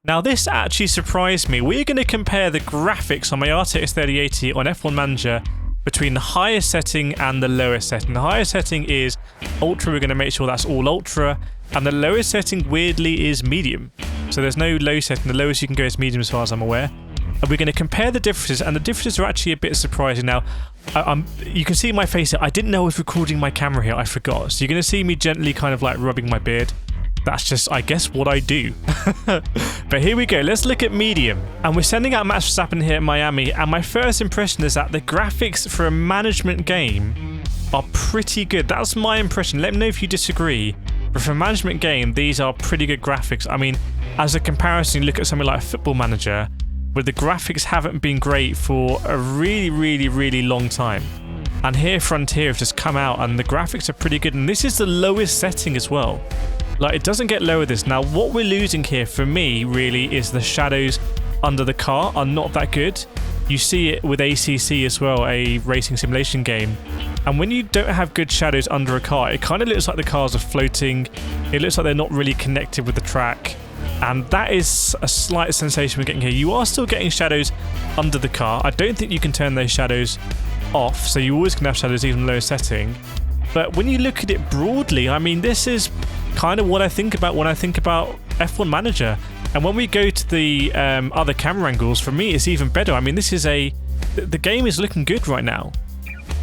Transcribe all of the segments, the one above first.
Now this actually surprised me. We're going to compare the graphics on my RTX 3080 on F1 Manager between the highest setting and the lowest setting. The highest setting is Ultra, we're going to make sure that's all Ultra, and the lowest setting weirdly is Medium. So there's no low setting, the lowest you can go is Medium as far as I'm aware. And we're going to compare the differences, and the differences are actually a bit surprising. Now, you can see my face here. I didn't know I was recording my camera here, I forgot. So you're going to see me gently kind of like rubbing my beard. That's just, I guess, what I do. But here we go, let's look at Medium. And we're sending out Max Verstappen here in Miami, and my first impression is that the graphics for a management game are pretty good. That's my impression. Let me know if you disagree. But for a management game, these are pretty good graphics. I mean, as a comparison, you look at something like Football Manager, where the graphics haven't been great for a really long time. And here Frontier have just come out and the graphics are pretty good, and this is the lowest setting as well. Like, it doesn't get lower this. Now what we're losing here for me really is the shadows under the car are not that good. You see it with ACC as well, a racing simulation game, and when you don't have good shadows under a car, it kind of looks like the cars are floating. It looks like they're not really connected with the track. And that is a slight sensation we're getting here. You are still getting shadows under the car. I don't think you can turn those shadows off, so you always can have shadows even in low setting. But when you look at it broadly, I mean, this is kind of what I think about when I think about F1 Manager. And when we go to the other camera angles, for me, it's even better. I mean, this is the game is looking good right now.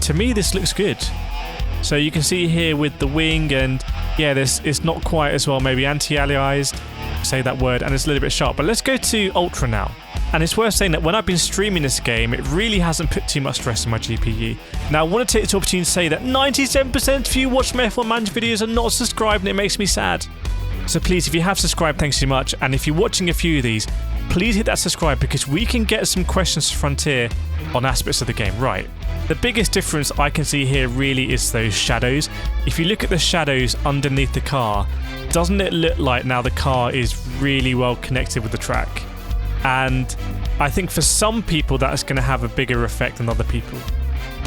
To me, this looks good. So you can see here with the wing, and yeah, it's not quite as well, maybe anti-aliased, say that word, and it's a little bit sharp. But let's go to Ultra now. And it's worth saying that when I've been streaming this game, it really hasn't put too much stress on my GPU. Now, I want to take this opportunity to say that 97% of you watch my F1 Manager videos are not subscribed, and it makes me sad. So please, if you have subscribed, thanks so much. And if you're watching a few of these, please hit that subscribe, because we can get some questions to Frontier on aspects of the game. Right. The biggest difference I can see here really is those shadows. If you look at the shadows underneath the car, doesn't it look like now the car is really well connected with the track? And I think for some people that's going to have a bigger effect than other people.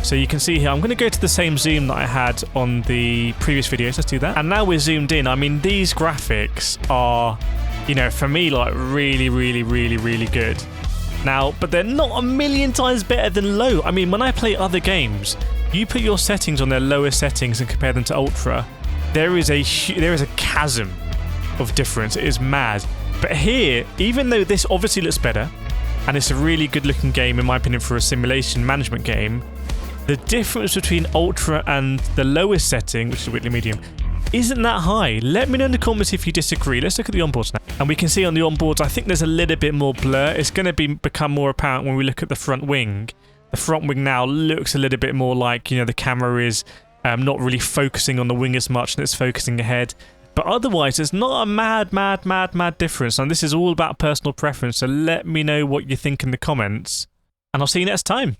So you can see here, I'm going to go to the same zoom that I had on the previous videos. Let's do that. And now we're zoomed in. I mean, these graphics are, you know, for me, like really good. Now, but they're not a million times better than low. I mean, when I play other games, you put your settings on their lowest settings and compare them to Ultra, there is a chasm of difference. It is mad. But here, even though this obviously looks better, and it's a really good looking game in my opinion for a simulation management game, the difference between Ultra and the lowest setting, which is weirdly Medium, isn't that high. Let me know in the comments if you disagree. Let's look at the onboards now. And we can see on the onboards, I think there's a little bit more blur. It's going to become more apparent when we look at the front wing. The front wing now looks a little bit more like, you know, the camera is not really focusing on the wing as much and it's focusing ahead. But otherwise, it's not a mad difference. And this is all about personal preference. So let me know what you think in the comments. And I'll see you next time.